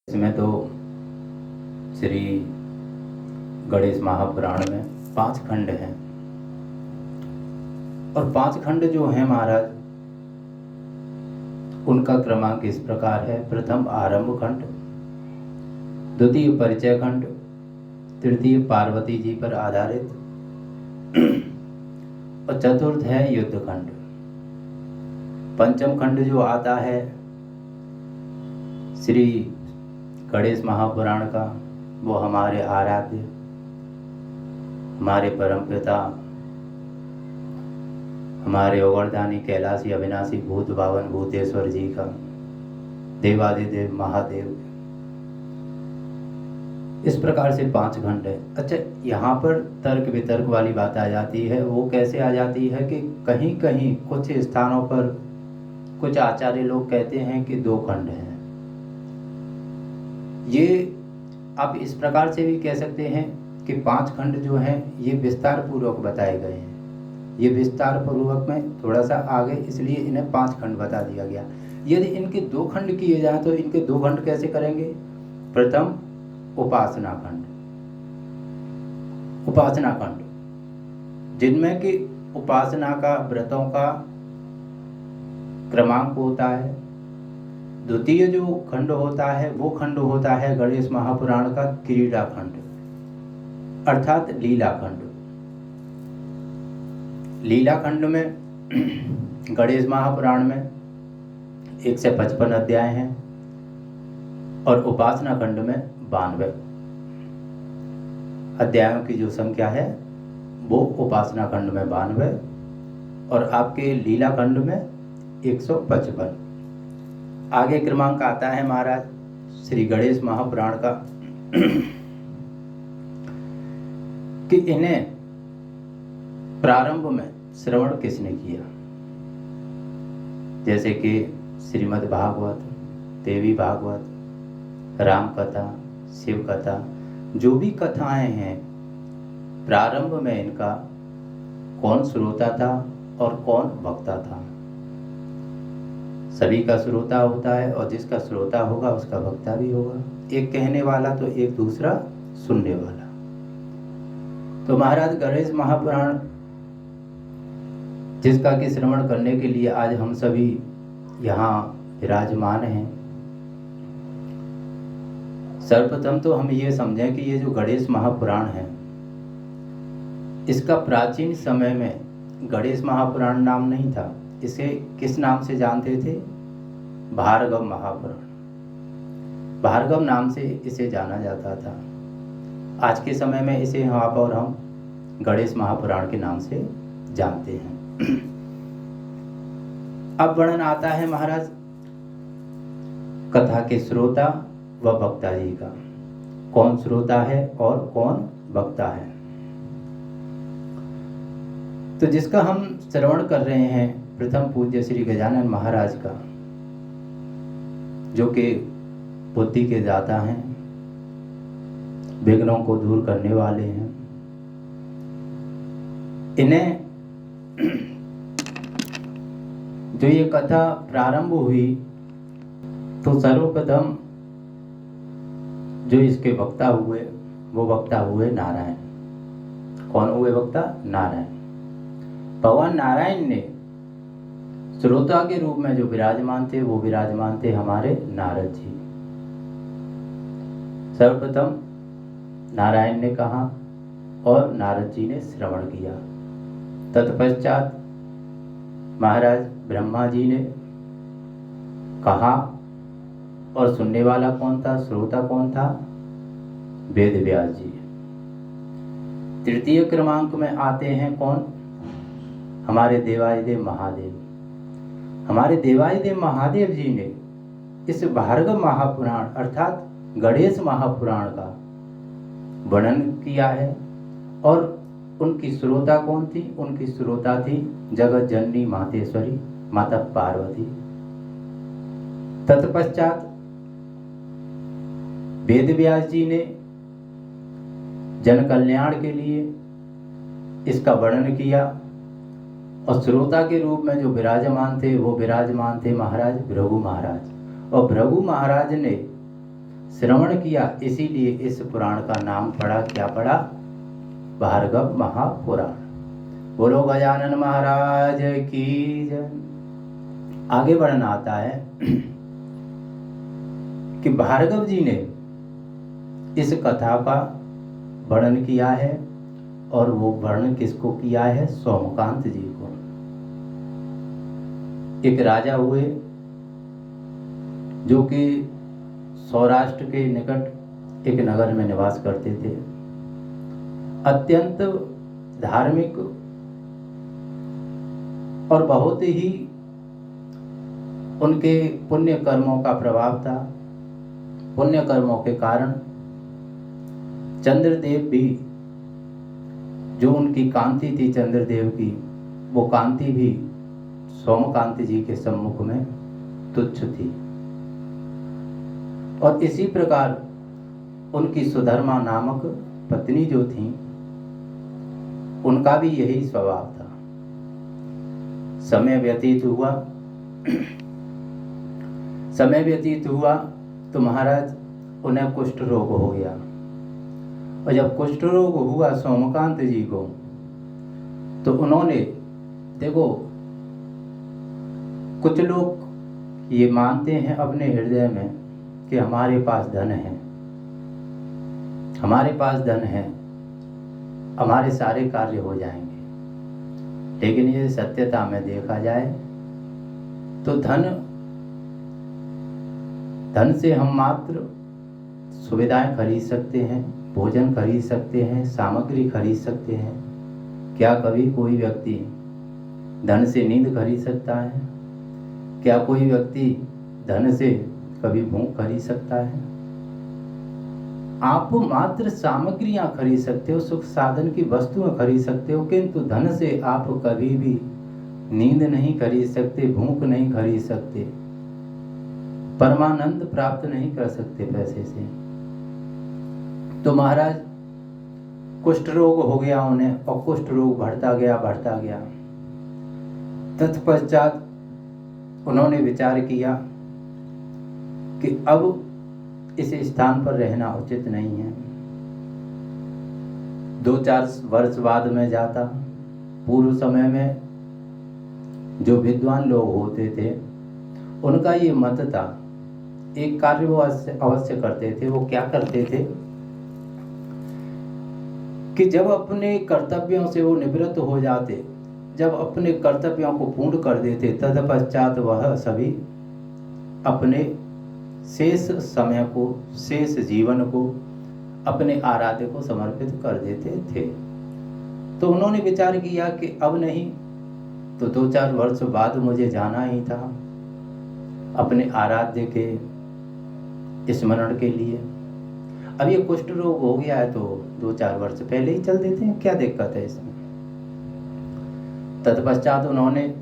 इसमें तो श्री गणेश महापुराण में 5 खंड हैं और 5 खंड जो हैं महाराज, उनका क्रमांक इस प्रकार है। प्रथम आरंभ खंड, द्वितीय परिचय खंड, तृतीय पार्वती जी पर आधारित और चतुर्थ है युद्ध खंड। पंचम खंड जो आता है श्री गणेश महापुराण का, वो हमारे आराध्य, हमारे परमपिता, हमारे ओगरदानी कैलाशी अविनाशी भूत भावन भूतेश्वर जी का, देवादिदेव महादेव। इस प्रकार से 5 खंड है। अच्छा, यहाँ पर तर्क वितर्क वाली बात आ जाती है। वो कैसे आ जाती है कि कहीं कहीं कुछ स्थानों पर कुछ आचार्य लोग कहते हैं कि 2 खंड हैं। ये आप इस प्रकार से भी कह सकते हैं कि 5 खंड जो हैं ये विस्तार पूर्वक बताए गए हैं। ये विस्तार पूर्वक में थोड़ा सा आगे, इसलिए इन्हें 5 खंड बता दिया गया। यदि इनके 2 खंड किए जाएं तो इनके 2 खंड कैसे करेंगे? प्रथम उपासना खंड, उपासना खंड जिनमें कि उपासना का, व्रतों का क्रमांक होता है। द्वितीय जो खंड होता है वो खंड होता है गणेश महापुराण का क्रीड़ा खंड, अर्थात लीला खंड। लीला खंड में गणेश महापुराण में 1 से 55 अध्याय हैं और उपासना खंड में 92 अध्यायों की जो संख्या है वो उपासना खंड में 92 और आपके लीला खंड में 155। आगे क्रमांक आता है महाराज श्री गणेश महापुराण का कि इन्हें प्रारंभ में श्रवण किसने किया। जैसे कि श्रीमद् भागवत, देवी भागवत, राम कथा, शिव कथा, जो भी कथाएं हैं, प्रारंभ में इनका कौन श्रोता था और कौन वक्ता था। सभी का श्रोता होता है और जिसका श्रोता होगा उसका वक्ता भी होगा। एक कहने वाला तो एक दूसरा सुनने वाला। तो महाराज गणेश महापुराण जिसका कि श्रवण करने के लिए आज हम सभी यहाँ विराजमान हैं। सर्वप्रथम तो हम ये समझें कि ये जो गणेश महापुराण है, इसका प्राचीन समय में गणेश महापुराण नाम नहीं था। इसे किस नाम से जानते थे? भार्गव महापुराण, भार्गव नाम से इसे जाना जाता था। आज के समय में इसे यहाँ पर हम गणेश महापुराण के नाम से जानते हैं। अब वर्णन आता है महाराज कथा के श्रोता व वक्ता जी का। कौन श्रोता है और कौन वक्ता है। तो जिसका हम श्रवण कर रहे हैं प्रथम पूज्य श्री गजानन महाराज का, जो कि बुद्धि के दाता हैं, विघ्नों को दूर करने वाले हैं। इन्हें जो ये कथा प्रारंभ हुई तो सर्वप्रथम जो इसके वक्ता हुए वो वक्ता हुए नारायण। कौन हुए वक्ता? नारायण। भगवान नारायण ने श्रोता के रूप में जो विराजमान थे वो विराजमान थे हमारे नारद जी। सर्वप्रथम नारायण ने कहा और नारद जी ने श्रवण किया। तत्पश्चात महाराज ब्रह्मा जी ने कहा और सुनने वाला कौन था? श्रोता कौन था? वेद व्यास जी। तृतीय क्रमांक में आते हैं कौन? हमारे देवादिदेव महादेव। हमारे देवादिदेव महादेव जी ने इस भार्गव महापुराण अर्थात गणेश महापुराण का वर्णन किया है। और उनकी श्रोता कौन थी? उनकी श्रोता थी जगत जननी मातेश्वरी माता पार्वती। तत्पश्चात वेद व्यास जी ने जन कल्याण के लिए इसका वर्णन किया और श्रोता के रूप में जो विराजमान थे वो विराजमान थे महाराज भृगु महाराज। और भृगु महाराज ने श्रवण किया, इसीलिए इस पुराण का नाम पड़ा, क्या पड़ा? भार्गव महापुराण। बोलो गजानन महाराज की जय। आगे बढ़ना आता है कि भार्गव जी ने इस कथा का वर्णन किया है, और वो वर्णन किसको किया है? सोमकांत जी को। एक राजा हुए जो कि सौराष्ट्र के निकट एक नगर में निवास करते थे। अत्यंत धार्मिक और बहुत ही उनके पुण्य कर्मों का प्रभाव था। पुण्य कर्मों के कारण चंद्रदेव भी, जो उनकी कांति थी चंद्रदेव की, वो कांति भी सोमकांत जी के सम्मुख में तुच्छ थी। और इसी प्रकार उनकी सुधर्मा नामक पत्नी जो थी, उनका भी यही स्वभाव था। समय व्यतीत हुआ तो महाराज उन्हें कुष्ठ रोग हो गया। और जब कुष्ठ रोग हुआ सोमकांत जी को, तो उन्होंने, देखो कुछ लोग ये मानते हैं अपने हृदय में कि हमारे पास धन है, हमारे पास धन है, हमारे सारे कार्य हो जाएंगे। लेकिन ये सत्यता में देखा जाए तो धन से हम मात्र सुविधाएं खरीद सकते हैं, भोजन खरीद सकते हैं, सामग्री खरीद सकते हैं। क्या कभी कोई व्यक्ति धन से नींद खरीद सकता है? क्या कोई व्यक्ति धन से कभी भूख खरीद सकता है? आप मात्र सामग्रियां खरीद सकते हो, सुख साधन की वस्तुएं खरीद सकते हो, किंतु धन से आप कभी भी नींद नहीं खरीद सकते, भूख नहीं खरीद सकते, परमानंद प्राप्त नहीं कर सकते पैसे से। तो महाराज कुष्ठ रोग हो गया उन्हें, और कुष्ठ रोग बढ़ता गया। तत्पश्चात उन्होंने विचार किया कि अब इस स्थान पर रहना उचित नहीं है। 2-4 वर्ष बाद में जाता। पूर्व समय में जो विद्वान लोग होते थे, उनका ये मत था, एक कार्य वो अवश्य करते थे। वो क्या करते थे कि जब अपने कर्तव्यों से वो निवृत्त हो जाते, जब अपने कर्तव्यों को पूर्ण कर देते, तत्पश्चात वह सभी अपने शेष समय को, शेष जीवन को अपने आराध्य को समर्पित कर देते थे। तो उन्होंने विचार किया कि अब नहीं तो 2-4 वर्ष बाद मुझे जाना ही था अपने आराध्य के स्मरण के लिए। अब ये कुष्ठ रोग हो गया है तो 2-4 वर्ष पहले ही चल देते हैं, क्या दिक्कत है इसमें। तत्पश्चात उन्होंने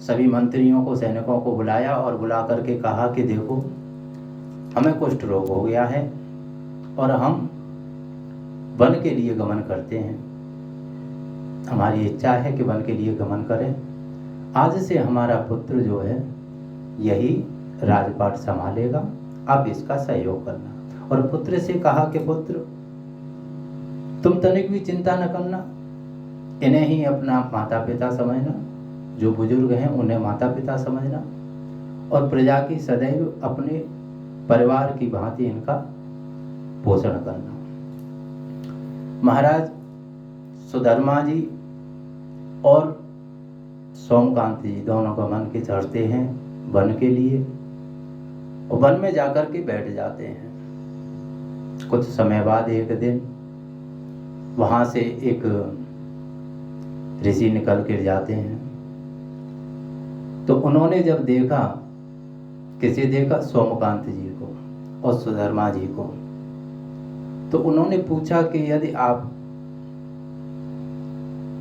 सभी मंत्रियों को, सैनिकों को बुलाया और बुला करके कहा कि देखो, हमें कुष्ठ रोग हो गया है और हम वन के लिए गमन करते हैं। हमारी इच्छा है कि वन के लिए गमन करें। आज से हमारा पुत्र जो है यही राजपाट संभालेगा, आप इसका सहयोग करना। और पुत्र से कहा कि पुत्र, तुम तनिक भी चिंता न करना, इन्हें ही अपना माता पिता समझना, जो बुजुर्ग हैं उन्हें माता पिता समझना, और प्रजा की सदैव अपने परिवार की भांति इनका पोषण करना। महाराज सुधर्मा जी और सोमकांत जी दोनों गमन के चढ़ते हैं वन के लिए, और वन में जाकर के बैठ जाते हैं। कुछ समय बाद एक दिन वहां से एक ऋषि निकल कर जाते हैं। तो उन्होंने जब देखा, किसे देखा? सोमकांत जी को और सुधर्मा जी को। तो उन्होंने पूछा कि यदि आप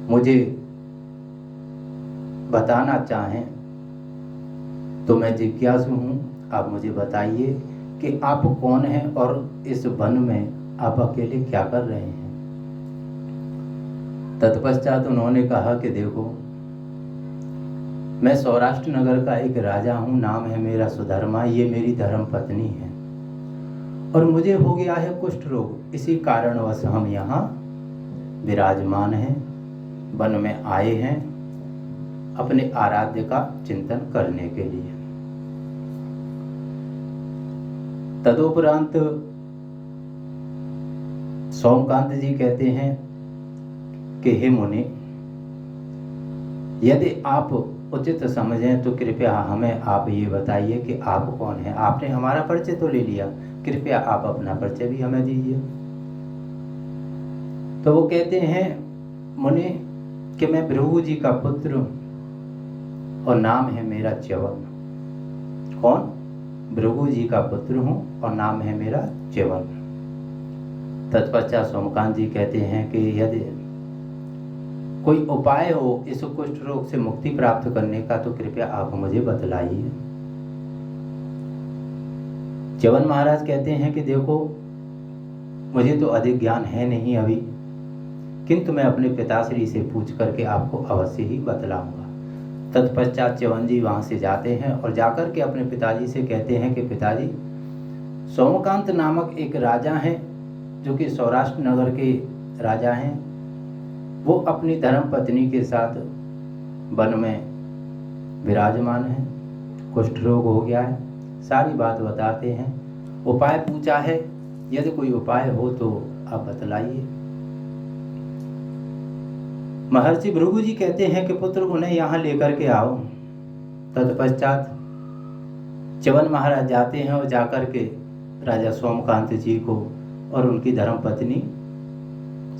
मुझे बताना चाहें तो मैं जिज्ञासु हूँ, आप मुझे बताइए कि आप कौन हैं और इस वन में आप अकेले क्या कर रहे हैं। तत्पश्चात उन्होंने कहा कि देखो, मैं सौराष्ट्र नगर का एक राजा हूँ, नाम है मेरा सुधर्मा, ये मेरी धर्म पत्नी है, और मुझे हो गया है कुष्ठ रोग, इसी कारणवश हम यहाँ विराजमान हैं, वन में आए हैं अपने आराध्य का चिंतन करने के लिए। तदुपरांत सोमकांत जी कहते हैं कि हे मुनि, यदि आप उचित समझें तो कृपया हमें आप ये बताइए कि आप कौन हैं। आपने हमारा परिचय तो ले लिया, कृपया आप अपना परिचय भी हमें दीजिए। तो वो कहते हैं मुनि कि मैं भृगु जी का पुत्र हूँ और नाम है मेरा च्यवन। कौन? भृगु जी का पुत्र हूँ और नाम है मेरा च्यवन। तत्पश्चात सोमकांत जी कहते हैं कि यदि कोई उपाय हो इस कुष्ठ रोग से मुक्ति प्राप्त करने का तो कृपया आप मुझे बतलाइए। च्यवन महाराज कहते हैं कि देखो, मुझे तो अधिक ज्ञान है नहीं अभी, किंतु मैं अपने पिताश्री से पूछ करके आपको अवश्य ही बतलाऊंगा। तत्पश्चात च्यवन जी वहां से जाते हैं और जाकर के अपने पिताजी से कहते हैं कि पिताजी, सोमकांत नामक एक राजा हैं जो कि सौराष्ट्र नगर के राजा हैं, वो अपनी धर्म पत्नी के साथ वन में विराजमान है, कुष्ठ रोग हो गया है। सारी बात बताते हैं, उपाय पूछा है, यदि कोई उपाय हो तो आप बतलाइए। महर्षि भृगु जी कहते हैं कि पुत्र उन्हें यहाँ लेकर के आओ। तत्पश्चात च्यवन महाराज जाते हैं और जाकर के राजा सोमकांत जी को और उनकी धर्मपत्नी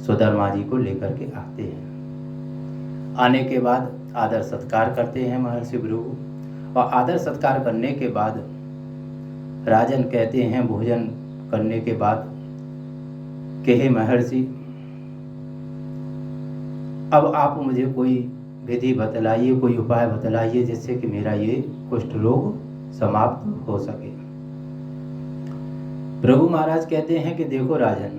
सुधर्मा जी को लेकर के आते हैं। आने के बाद आदर सत्कार करते हैं महर्षि भृगु, और आदर सत्कार करने के बाद राजन कहते हैं भोजन करने के बाद कि हे महर्षि, अब आप मुझे कोई विधि बतलाइए, कोई उपाय बतलाइए जिससे कि मेरा ये कुष्ठ रोग समाप्त हो सके। भृगु महाराज कहते हैं कि देखो राजन,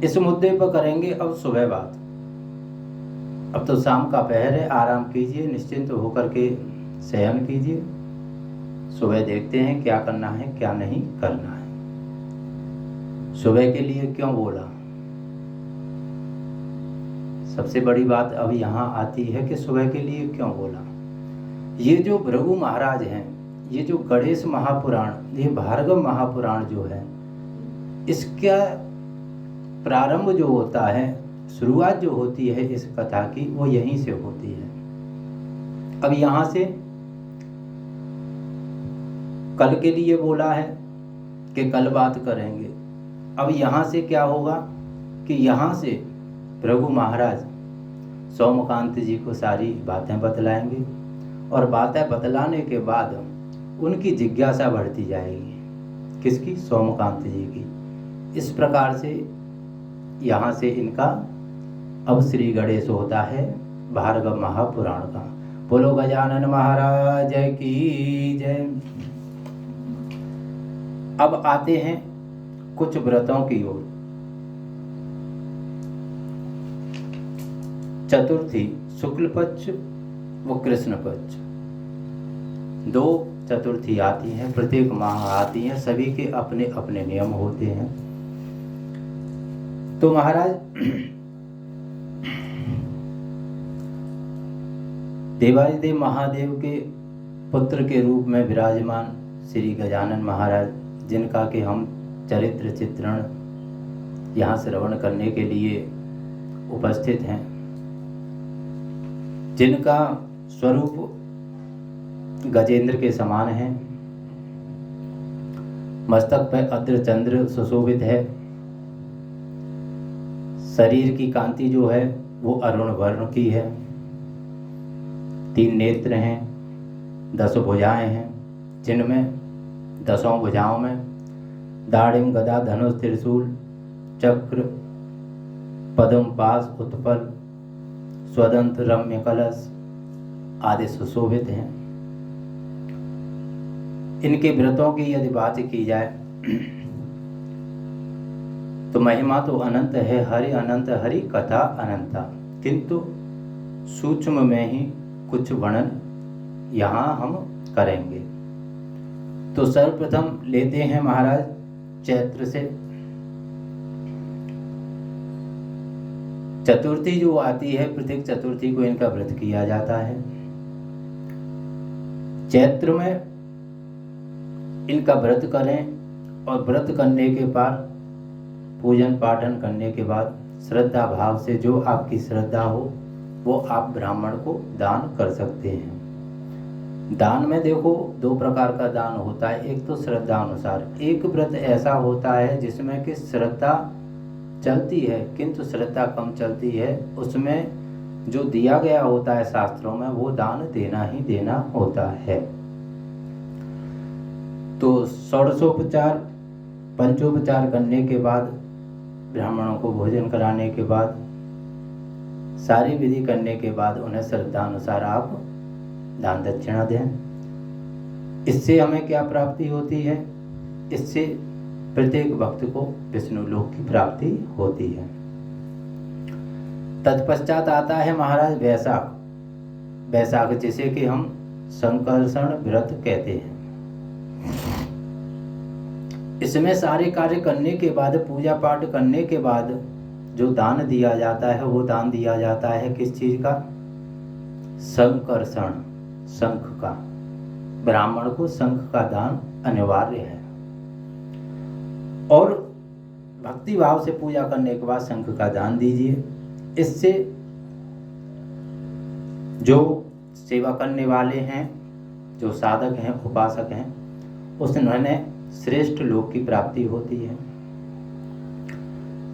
इस मुद्दे पर करेंगे अब सुबह बात। अब तो शाम का पहर है, आराम कीजिए, निश्चिंत होकर के शयन कीजिए। सुबह देखते हैं क्या करना है क्या नहीं करना है। सुबह के लिए क्यों बोला? सबसे बड़ी बात अब यहाँ आती है कि सुबह के लिए क्यों बोला। ये जो भृगु महाराज हैं, ये जो गणेश महापुराण, ये भार्गव महापुराण जो है, इसका प्रारंभ जो होता है, शुरुआत जो होती है इस कथा की, वो यहीं से होती है। अब यहाँ से कल के लिए बोला है कि कल बात करेंगे। अब यहाँ से क्या होगा कि यहाँ से भृगु महाराज सोमकांत जी को सारी बातें बतलाएंगे, और बातें बतलाने के बाद उनकी जिज्ञासा बढ़ती जाएगी। किसकी? सोमकांत जी की। इस प्रकार से यहाँ से इनका अब श्री गणेश होता है भार्गव महापुराण का। बोलो गजानन महाराज की जय। अब आते हैं कुछ व्रतों की ओर। चतुर्थी, शुक्ल पक्ष व कृष्ण पक्ष, दो चतुर्थी आती हैं, प्रत्येक माह आती हैं, सभी के अपने अपने नियम होते हैं। तो महाराज देवादिदेव महादेव के पुत्र के रूप में विराजमान श्री गजानन महाराज, जिनका कि हम चरित्र चित्रण यहाँ श्रवण करने के लिए उपस्थित हैं, जिनका स्वरूप गजेंद्र के समान है, मस्तक पर अद्र चंद्र सुशोभित है, शरीर की कांति जो है वो अरुण वर्ण की है, 3 नेत्र हैं, 10 भुजाएं हैं, जिनमें 10 भुजाओं में दाढ़िम गदा धनुष त्रिशूल चक्र पद्म पाश उत्पल स्वदंत रम्य कलश आदि सुशोभित हैं। इनके व्रतों की यदि बात की जाए तो महिमा तो अनंत है, हरि अनंत, हरि कथा अनंता, किंतु सूक्ष्म में ही कुछ वर्णन यहाँ हम करेंगे। तो सर्वप्रथम लेते हैं महाराज चैत्र से। चतुर्थी जो आती है, प्रत्येक चतुर्थी को इनका व्रत किया जाता है। चैत्र में इनका व्रत करें और व्रत करने के बाद पूजन पाठन करने के बाद श्रद्धा भाव से जो आपकी श्रद्धा हो वो आप ब्राह्मण को दान कर सकते हैं। दान में देखो दो प्रकार का दान होता है। एक तो श्रद्धा अनुसार, एक व्रत ऐसा होता है जिसमें कि श्रद्धा चलती है किंतु श्रद्धा कम चलती है, उसमें जो दिया गया होता है शास्त्रों में वो दान देना ही देना होता है। तो षोडशोपचार पंचोपचार करने के बाद, ब्राह्मणों को भोजन कराने के बाद, सारी विधि करने के बाद उन्हें श्रद्धा अनुसार आप दान दक्षिणा दें। इससे हमें क्या प्राप्ति होती है? इससे प्रत्येक भक्त को विष्णु लोक की प्राप्ति होती है। तत्पश्चात आता है महाराज वैशाख। वैशाख जिसे कि हम संकर्षण व्रत कहते हैं। इसमें सारे कार्य करने के बाद, पूजा पाठ करने के बाद जो दान दिया जाता है वो दान दिया जाता है किस चीज का? संकर्षण, शंख का। ब्राह्मण को शंख का दान अनिवार्य है और भक्ति भाव से पूजा करने के बाद शंख का दान दीजिए। इससे जो सेवा करने वाले हैं, जो साधक हैं, उपासक हैं, उसने श्रेष्ठ लोक की प्राप्ति होती है।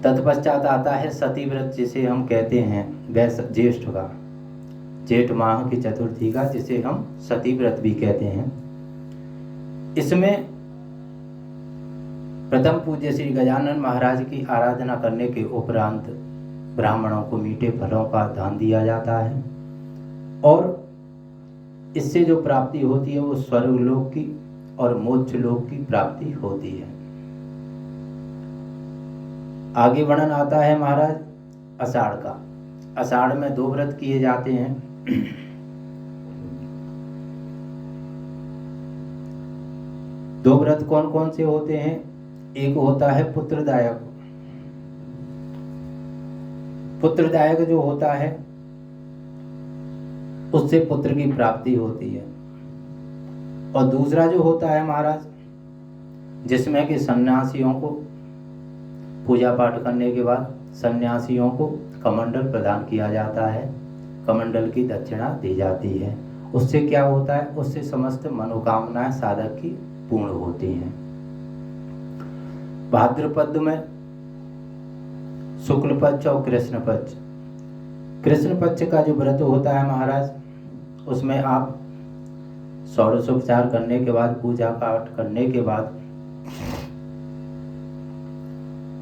तत्पश्चात आता है सती व्रत जिसे हम कहते हैं ज्येष्ठ का, जेठ माह की चतुर्थी का, जिसे हम सती व्रत भी कहते हैं। इसमें प्रथम पूज्य श्री गजानन महाराज की आराधना करने के उपरांत ब्राह्मणों को मीठे फलों का दान दिया जाता है और इससे जो प्राप्ति होती है वो स्वर्ग लोक की और मोक्ष लोक की प्राप्ति होती है। आगे वर्णन आता है महाराज आषाढ़ का। आषाढ़ में दो व्रत किए जाते हैं। दो व्रत कौन कौन से होते हैं? एक होता है पुत्रदायक। पुत्रदायक जो होता है उससे पुत्र की प्राप्ति होती है। और दूसरा जो होता है महाराज, जिसमें कि सन्यासियों को पूजा पाठ करने के बाद सन्यासियों को कमंडल प्रदान किया जाता है, कमंडल की दक्षिणा दी जाती है। उससे क्या होता है? उससे समस्त मनोकामनाएं साधक की पूर्ण होती हैं। भाद्रपद में शुक्ल पक्ष और कृष्ण पक्ष, कृष्ण पक्ष का जो व्रत होता है महाराज, उसमें आप षोडशोपचार करने के बाद, पूजा पाठ करने के बाद,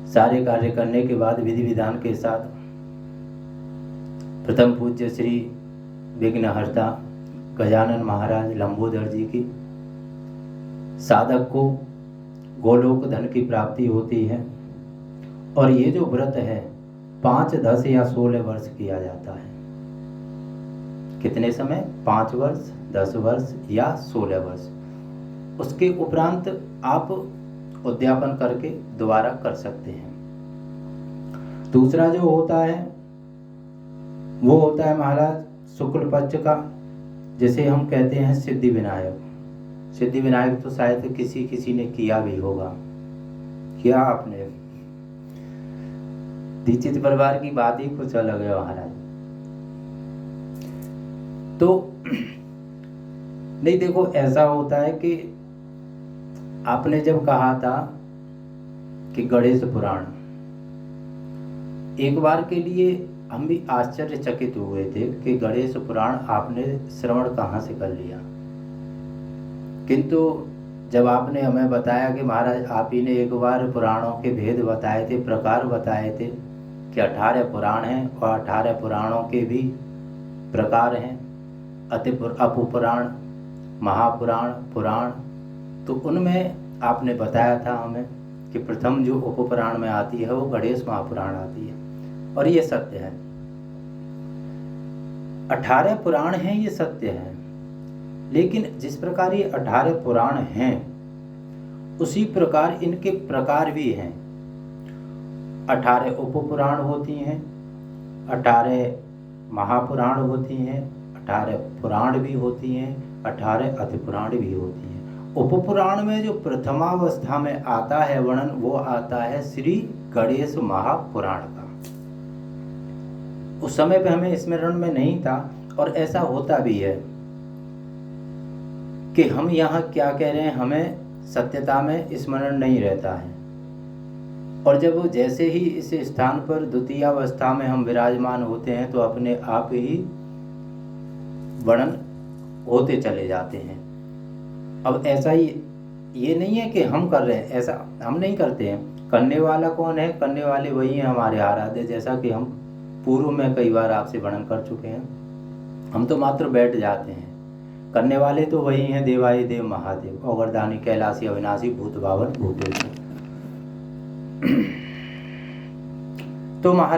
सारे कार्य करने के बाद विधि विधान के साथ प्रथम पूज्य श्री विघ्नहर्ता गजानन महाराज लंबोदर जी की साधक को गोलोक धन की प्राप्ति होती है। और ये जो व्रत है 5, 10 या 16 वर्ष किया जाता है। कितने समय? 5 वर्ष, 10 वर्ष या 16 वर्ष। उसके उपरांत आप उद्यापन करके दोबारा कर सकते हैं। दूसरा जो होता है वो होता है महाराज शुक्ल पक्ष का, जिसे हम कहते हैं सिद्धि विनायक। सिद्धि विनायक तो शायद किसी ने किया भी होगा। किया आपने? दीक्षित परिवार की बात ही कुछ अलग है महाराज। तो नहीं, देखो ऐसा होता है कि आपने जब कहा था कि गणेश पुराण, एक बार के लिए हम भी आश्चर्यचकित हुए थे कि गणेश पुराण आपने श्रवण कहाँ से कर लिया। किंतु जब आपने हमें बताया कि महाराज आप ही ने एक बार पुराणों के भेद बताए थे, प्रकार बताए थे कि 18 पुराण हैं और 18 पुराणों के भी प्रकार हैं, अपपुराण, महापुराण, पुराण। तो उनमें आपने बताया था हमें कि प्रथम जो उपपुराण में आती है वो गणेश महापुराण आती है। और ये सत्य है, 18 पुराण हैं, ये सत्य है। लेकिन जिस प्रकार ये 18 पुराण हैं उसी प्रकार इनके प्रकार भी हैं। 18 उपपुराण होती हैं, 18 महापुराण होती हैं, 18 पुराण भी होती हैं, 18 अधिपुराण भी होती हैं। उपपुराण में जो प्रथमावस्था में आता है वर्णन, वो आता है श्री गणेश महापुराण का। उस समय पे हमें स्मरण में नहीं था, और ऐसा होता भी है कि हम यहाँ क्या कह रहे हैं, हमें सत्यता में स्मरण नहीं रहता है। और जब जैसे ही इस स्थान पर द्वितीय अवस्था में हम विराजमान होते हैं तो अपने आप ही वर्णन होते चले जाते हैं। अब ऐसा ही, ये नहीं है कि हम कर रहे हैं, ऐसा हम नहीं करते हैं। करने वाला कौन है? करने वाले वही हैं, हमारे आराध्य, जैसा कि हम पूर्व में कई बार आपसे वर्णन कर चुके हैं। हम तो मात्र बैठ जाते हैं, करने वाले तो वही हैं, देवाधिदेव महादेव, अवरदानी कैलासी अविनाशी भूत भावन भूतेश्वर। तो महाराज